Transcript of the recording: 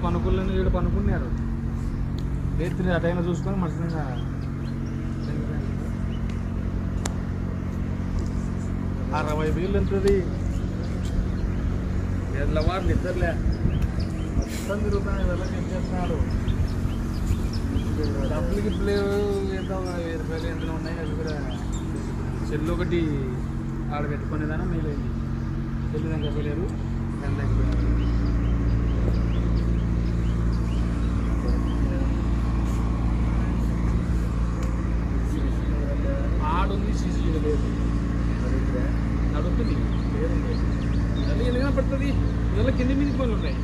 పనుకులని వీళ్ళు పనుకున్నారు. రేత్రి ఆ టైంలో చూసుకొని మంచిగా 60,000 ఉంటుంది. ఎడ్లవారు నిద్రలే మొత్తం తిరుగుతాను. ఎవరికి ఏం చేస్తున్నాడు? డబ్బులకి ఇప్పుడు ఎంతో 1000 రూపాయలు ఎంత ఉన్నాయి. అవి కూడా చెల్లు ఒకటి ఆడ పెట్టుకునేదానా మేలైంది. చెల్లు తగ్గపోలేరు, ఎంత తగ్గిపోయారు. ఆడుంది సీసీ లేదు, నడుస్తుంది లేదండి. అది ఎందుకైనా పడుతుంది. ఇవాళ కింద మీద పనులు ఉన్నాయి.